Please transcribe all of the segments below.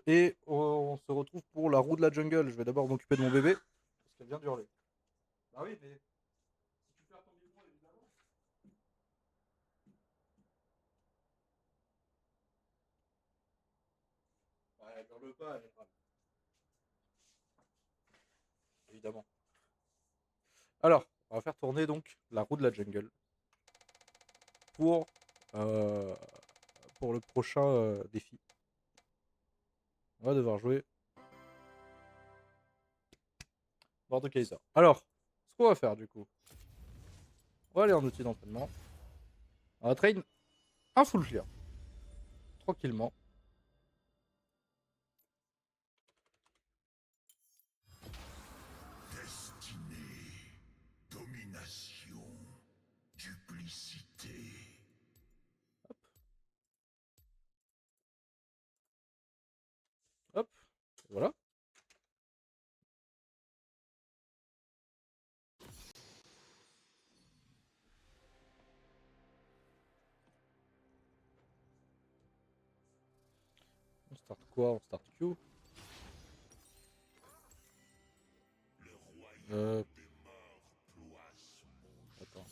et on se retrouve pour la roue de la jungle. Je vais d'abord m'occuper de mon bébé, parce qu'elle vient d'hurler. Bah oui, mais si tu perds ton biberon, évidemment. Bah, elle hurle pas, elle râle, évidemment. Alors, on va faire tourner donc la roue de la jungle pour, euh, pour le prochain défi. On va devoir jouer Mordekaiser. Alors, ce qu'on va faire du coup, on va aller en outil d'entraînement. On va train un full clear, tranquillement. Destinée, domination, duplicité. Hop, voilà. On start quoi? On start Q. Le royaume Euh, des morts ploie sous mon joug. attends,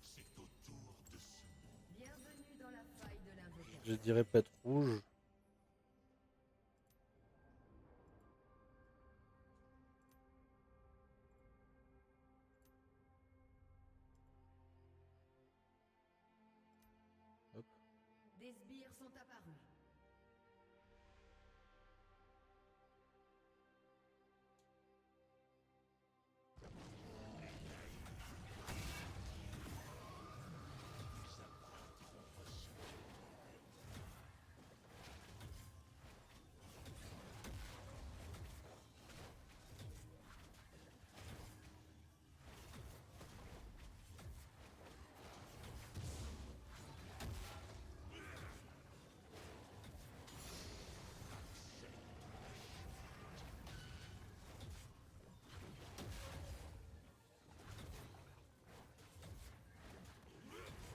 C'est autour de ce monde. Bienvenue dans la faille de je l'invocateur. dirais pète rouge. Hop. Des sbires sont apparus.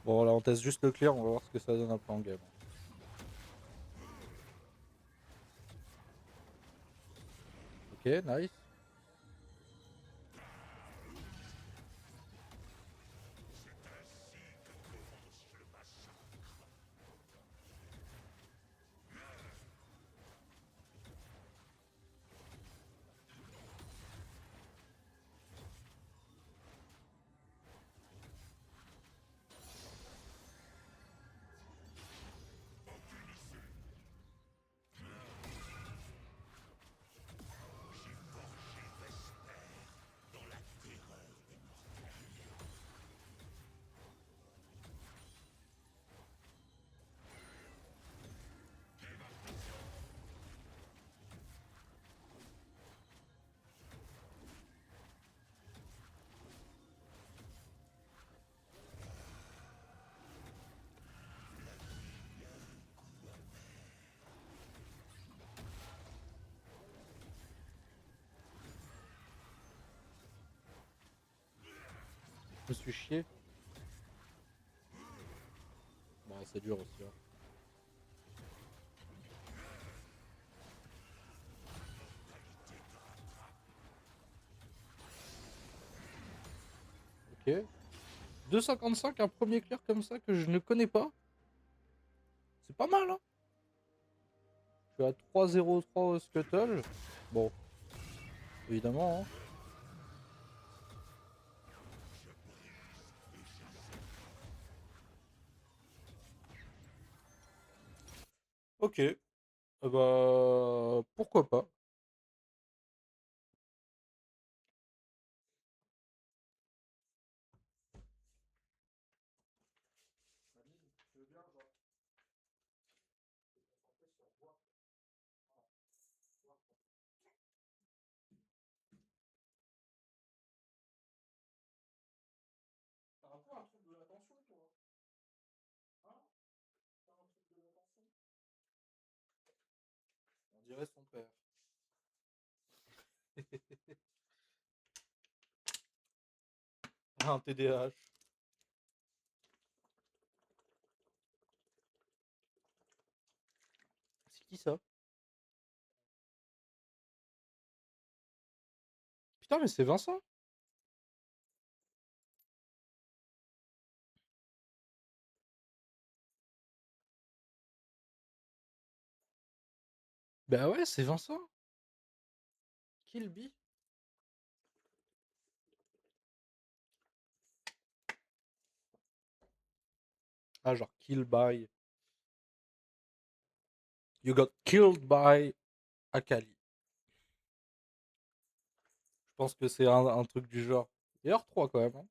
Bon, là, on teste juste le clear, on va voir ce que ça donne après en game. Ok, nice. Je me suis chié. Bon, c'est dur aussi. Hein. Ok. 2,55, un premier clear comme ça que je ne connais pas. C'est pas mal, hein. Je suis à 3,03 au Scuttle. Bon, évidemment. Hein. Ok. Bah, pourquoi pas. T'as un peu un truc de l'attention, toi. Hein? T'as un truc de l'attention. On dirait son père. Un TDAH. C'est qui ça? Putain, mais c'est Vincent. Bah ouais, c'est Vincent. Kilby. Ah, genre kill by. You got killed by Akali. Je pense que c'est un truc du genre. Et R3 quand même. Hein.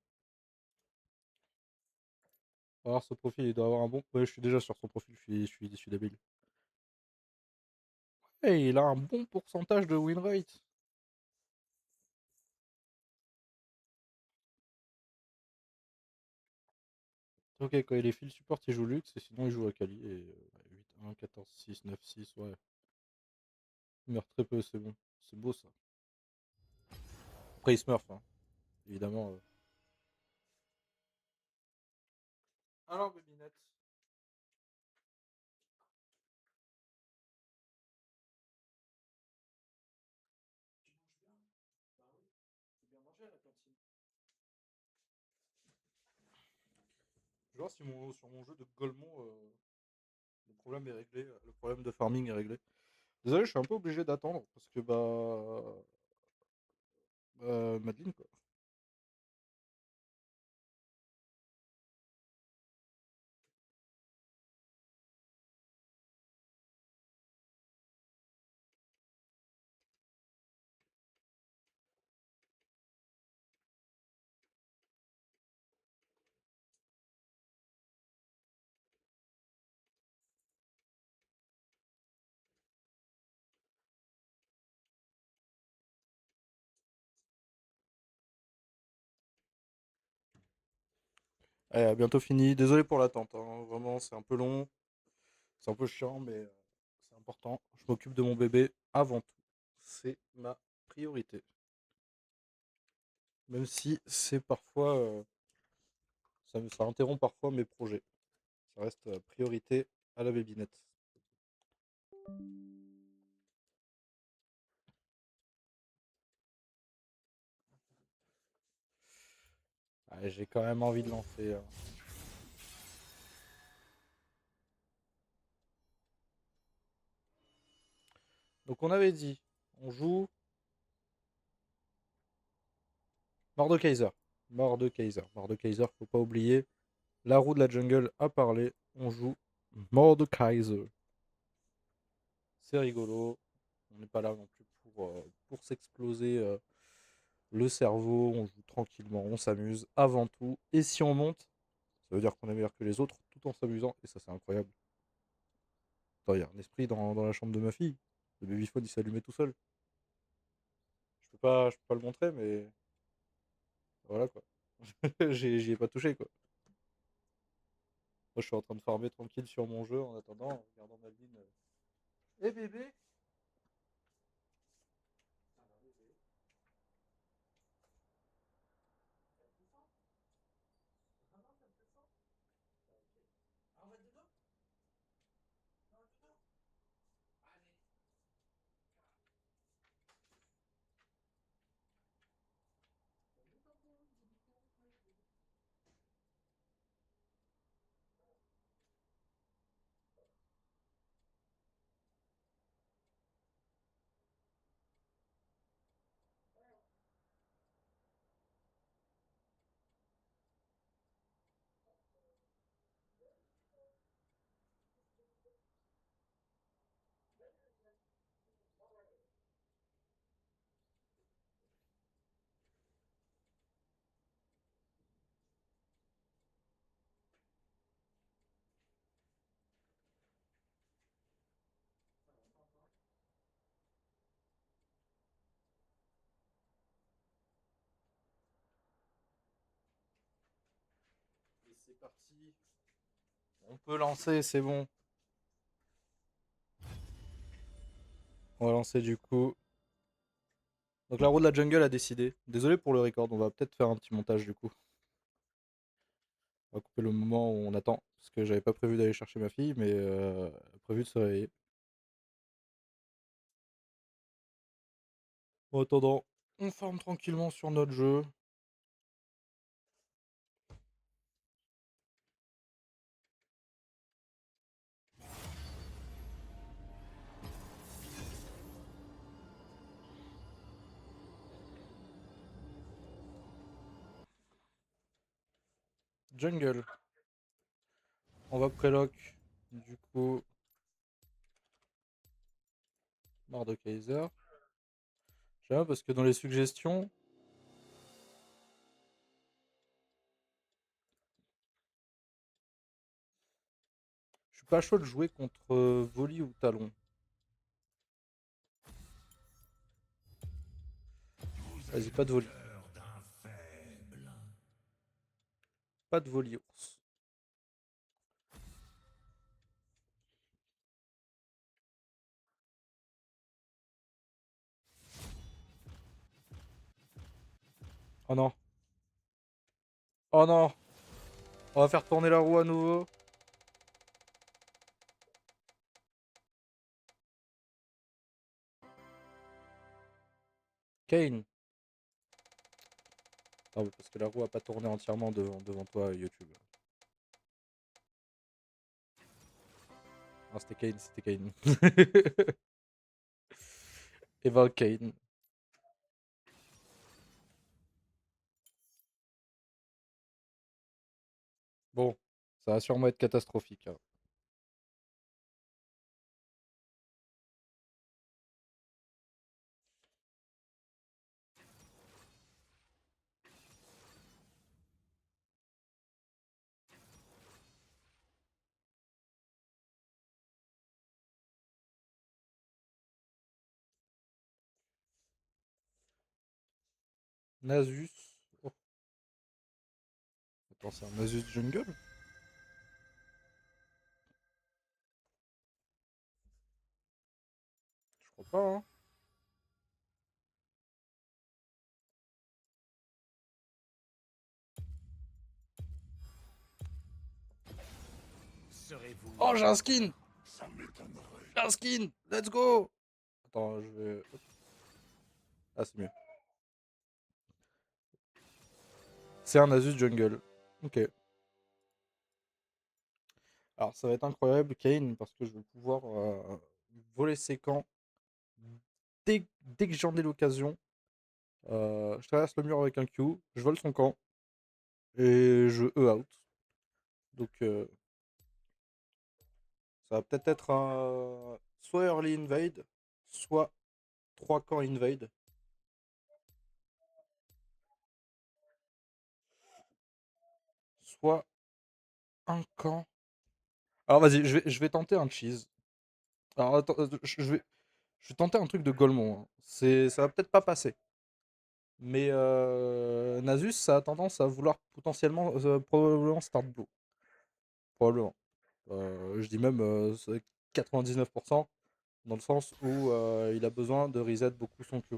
Alors, ce profil, il doit avoir un bon. Ouais, je suis déjà sur son profil, je suis débile. Et il a un bon pourcentage de win rate. Ok, quand il est field support, il joue Lux, et sinon il joue Akali. Et 8-1, 14-6, 9-6, ouais. Il meurt très peu, c'est bon. C'est beau ça. Après, il smurf, hein. Évidemment. Alors, Bébinette. Tu manges bien? Bah oui. C'est bien mangé à la cantine. Je vais voir si sur mon jeu de Golemont, le problème est réglé. Le problème de farming est réglé. Désolé, je suis un peu obligé d'attendre parce que Madeleine quoi. Bientôt fini. Désolé pour l'attente, hein. Vraiment, c'est un peu long, c'est un peu chiant, mais c'est important. Je m'occupe de mon bébé avant tout. C'est ma priorité. Même si c'est parfois, ça interrompt parfois mes projets. Ça reste priorité à la bébinette. Ah, j'ai quand même envie de lancer. Donc on avait dit, on joue Mordekaiser. Mordekaiser. Mordekaiser, faut pas oublier. La roue de la jungle a parlé. On joue Mordekaiser. C'est rigolo. On n'est pas là non plus pour s'exploser le cerveau. On joue tranquillement, on s'amuse avant tout. Et si on monte, ça veut dire qu'on est meilleur que les autres tout en s'amusant. Et ça, c'est incroyable. Attends, il y a un esprit dans la chambre de ma fille. Le babyphone, il s'est allumé tout seul. Je peux pas le montrer, mais voilà quoi. J'y ai pas touché quoi. Moi, je suis en train de farmer tranquille sur mon jeu en attendant, en regardant Madeline. Eh bébé. Ça va, bébé. T'as plus faim? Vraiment, t'as plus faim? Ah, ok. Ah, on va dedans? On va dedans? Allez. T'as vu, papa? J'ai dit quoi? Allez, bébé. Et c'est parti. On peut lancer, c'est bon. On va lancer du coup. Donc la roue de la jungle a décidé. Désolé pour le record, on va peut-être faire un petit montage du coup. On va couper le moment où on attend. Parce que j'avais pas prévu d'aller chercher ma fille, mais prévu de se réveiller. En attendant, On farme tranquillement sur notre jeu. Jungle. On va préloc. Du coup, Mordekaiser. J'aime bien parce que dans les suggestions, je suis pas chaud de jouer contre Volley ou Talon. Vas-y, pas de Volley. Peur d'un faible. Pas de Volley ours. Oh non. Oh non. On va faire tourner la roue à nouveau. Kane. Non, mais parce que la roue a pas tourné entièrement devant toi, YouTube. Ah, c'était Kane, c'était Kane. Eva Kane. Bon, ça va sûrement être catastrophique, hein. Nasus. Oh, attends, c'est un Nasus Jungle? Je crois pas, hein. Serez-vous Oh, j'ai un skin! Ça m'étonnerait. J'ai un skin! Let's go! Attends, je vais. Hop. Ah, c'est mieux. C'est un Nasus Jungle. Ok. Alors, ça va être incroyable, Kane, parce que je vais pouvoir voler ses camps dès que j'en ai l'occasion. Je traverse le mur avec un Q, je vole son camp et je E-out. Donc, ça va peut-être être un soit early invade, soit 3 camps invade. Soit un camp. Alors, vas-y, je vais tenter un cheese. Alors, attends, je vais tenter un truc de Golemont, hein. Ça va peut-être pas passer. Mais Nasus, ça a tendance à vouloir potentiellement, probablement start blue. Probablement. Je dis même c'est 99%, dans le sens où il a besoin de reset beaucoup son Q.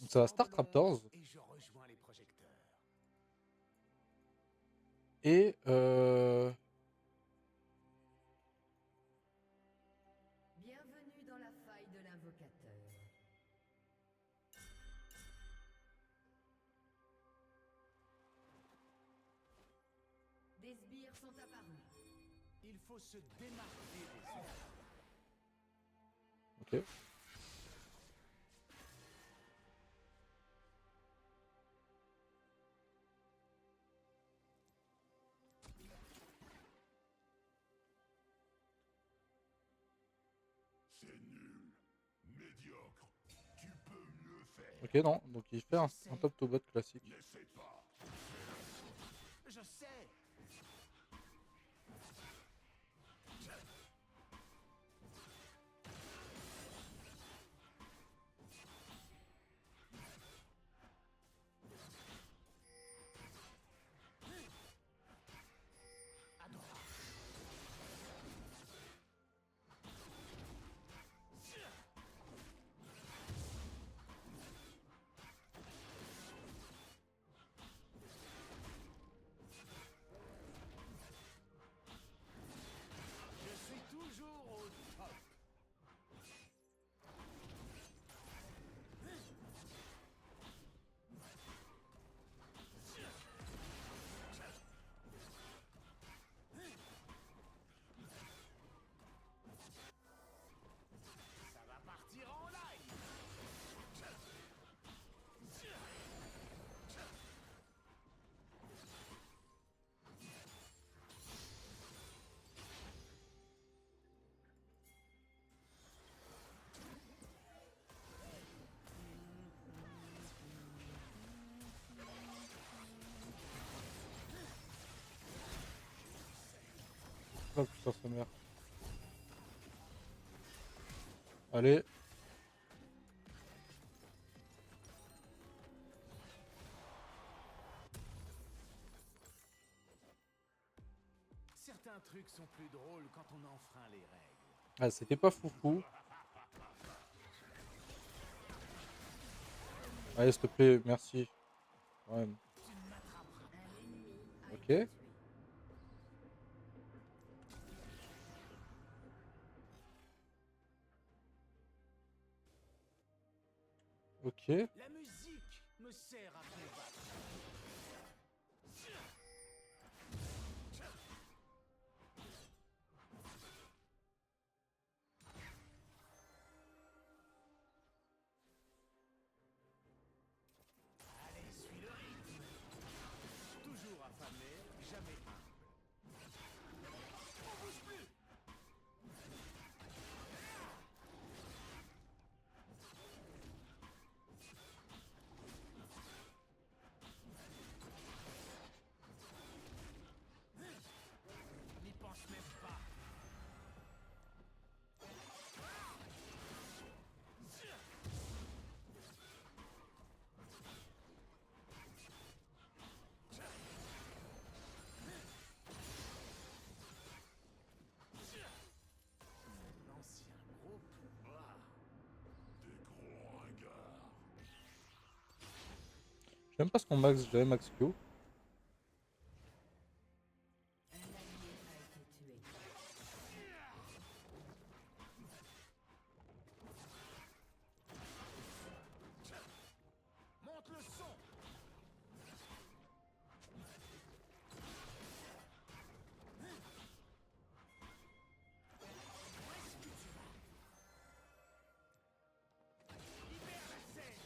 Je Ça va sors de start l'ombre Raptors et je rejoins les projecteurs. et Bienvenue dans la faille de l'invocateur. Des sbires sont apparus. Il faut se démarquer des autres. ok. C'est nul. Médiocre. Tu peux mieux faire. Ok, non, donc il fait un top to bot classique. N'essaie pas. Je sais. Oh putain, sa mère. Allez. Certains trucs sont plus drôles quand on enfreint les règles. Ah, c'était pas foufou. Allez, s'il te plaît, merci. Ouais. Tu ne m'attraperas pas. Un ennemi a Ok. été tué. Ok. La musique me sert à combattre. Allez, suis le rythme. Toujours affamé, jamais humble. On bouge plus. N'y pense même pas. L'ancien groupe. Des gros ringards. Je sais même pas ce qu'on max, j'avais max Q. Un allié a été tué. Monte le son. Où est-ce que tu vas? Libère la scène.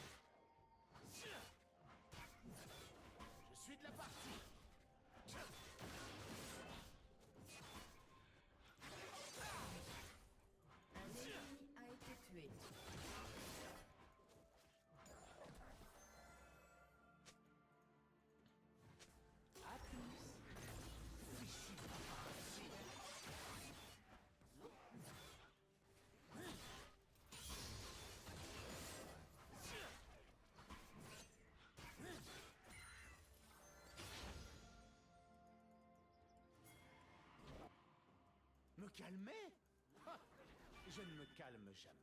Je suis de la partie. Un ennemi a été tué. À plus. Ici, paparazzi. Me calmer? Ha! Je ne me calme jamais.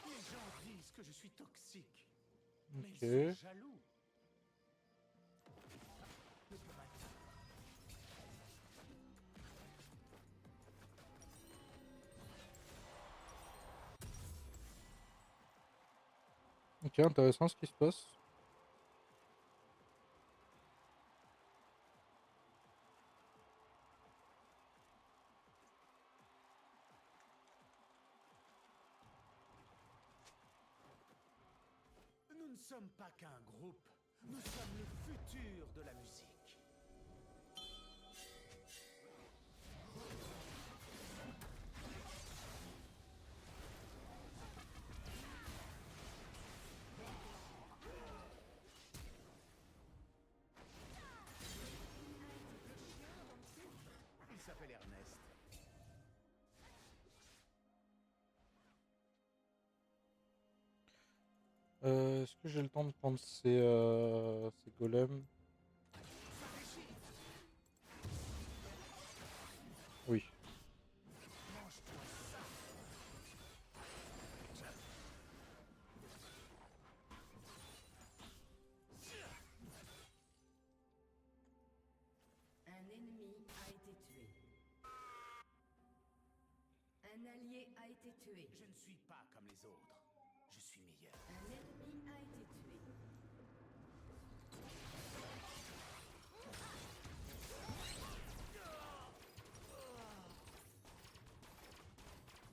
Les gens disent que je suis toxique. Mais Ok. ils sont jaloux. Ne peut m'atteindre. Ok, intéressant ce qui se passe. Nous ne sommes pas qu'un groupe. Nous sommes le futur de la musique. Il s'appelle Ernest. Est-ce que j'ai le temps de prendre ces golems? Oui. Mange-toi ça. Un ennemi a été tué. Un allié a été tué. Je ne suis pas comme les autres. Je suis meilleur. Un ennemi a été tué.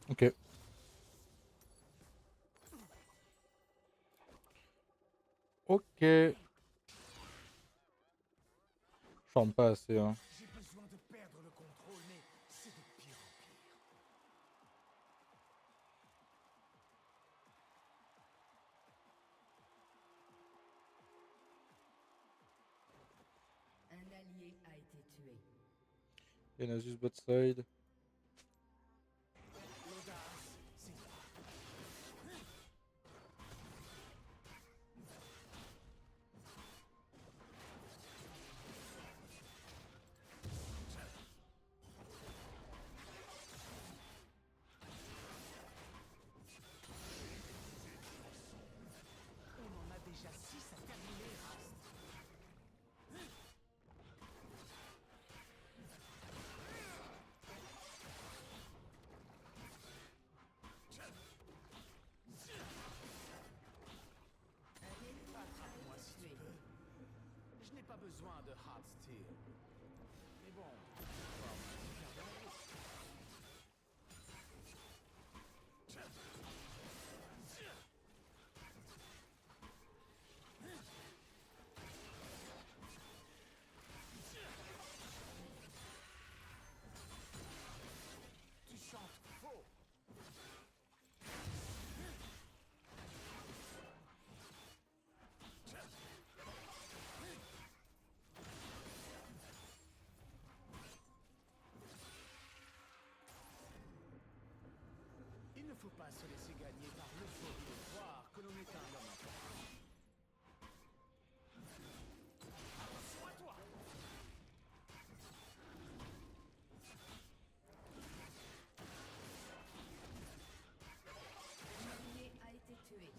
Ok. Ok. Je forme pas assez, hein. J'ai besoin de perdre le Et Nasus bot side. L'audace, c'est toi. On en a déjà 6 à terminer, Rast. Attrape-moi si tu veux. Je n'ai pas besoin de Hard Steel. Mais bon, on va pouvoir me faire de la route. Tu chantes faux. Il ne faut pas se laisser gagner par l'euphorie de croire que l'on est un homme important. Attention à toi! Un allié a été tué.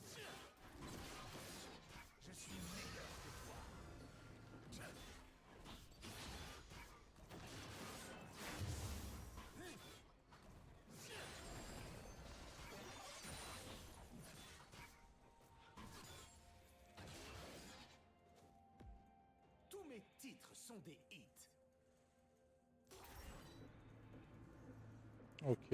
Je suis meilleur que toi. Tous mes titres sont des hits. Ok.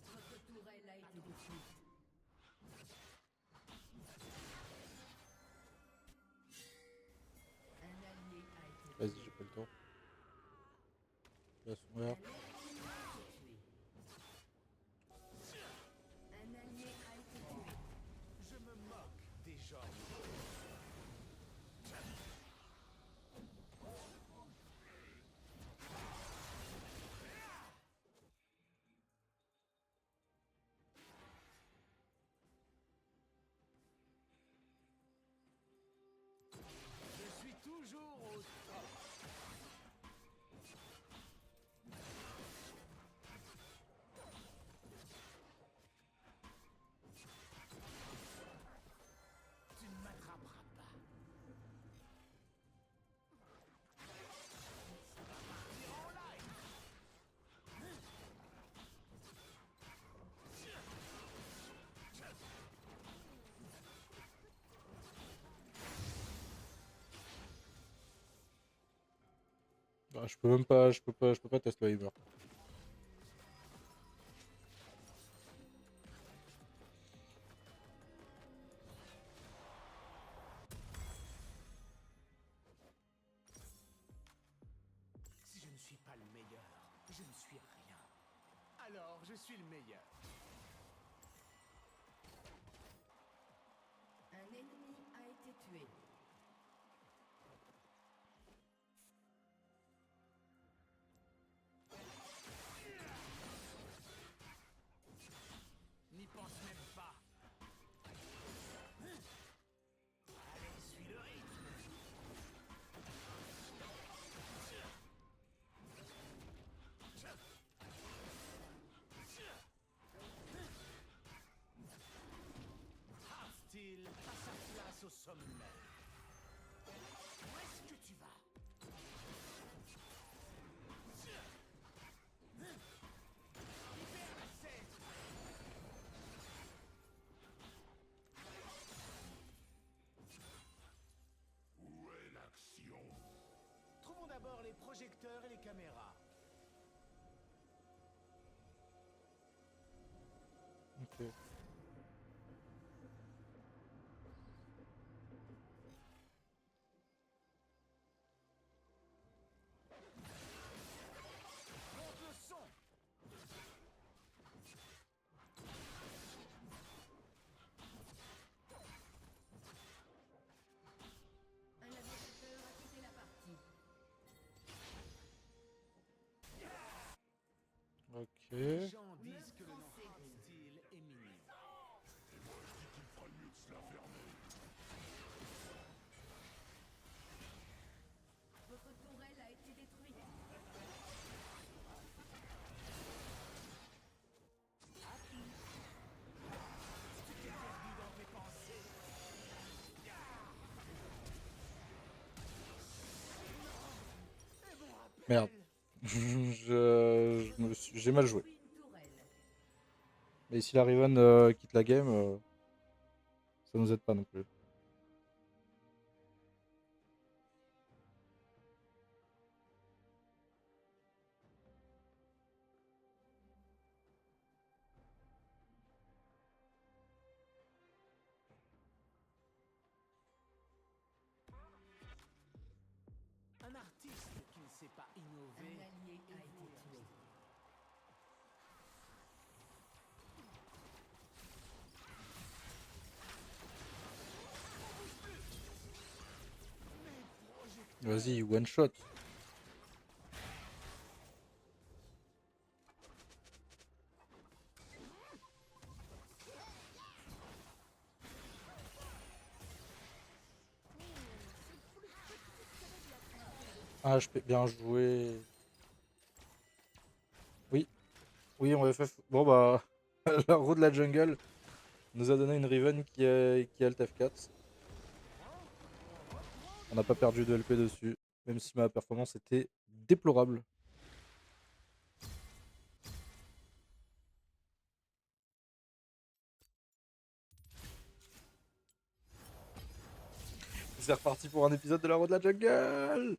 Votre tourelle a été détruite. Un allié a été Vas-y, j'ai pas le temps. Là, son Un air. ennemi a été tué. Un allié a été tué. Je me moque des gens. Je suis toujours au top. Tu ne m'attraperas pas. Ça va partir en live. Ah, je peux pas tester le Heimer. Si je ne suis pas le meilleur, je ne suis rien. Alors, je suis le meilleur. Un ennemi a été tué. N'y pense même pas. Allez, suis le rythme. Hardsteel a sa place au sommet. Où est-ce que tu vas? Libère la scène. Où est l'action? Trouvons d'abord les projecteurs et les caméras. Ok. Monte le son. Merde. J'ai mal joué. Détruit une tourelle. Mais si la Riven quitte la game, ça nous aide pas non plus. Un artiste qui ne sait pas Un innover. allié a été tué. Vas-y, one shot. Ah, je peux bien jouer. Oui, oui, on FF. Bon bah, la roue de la jungle nous a donné une Riven qui est Alt F4. On n'a pas perdu de LP dessus, même si ma performance était déplorable. C'est reparti pour un épisode de la roue de la jungle.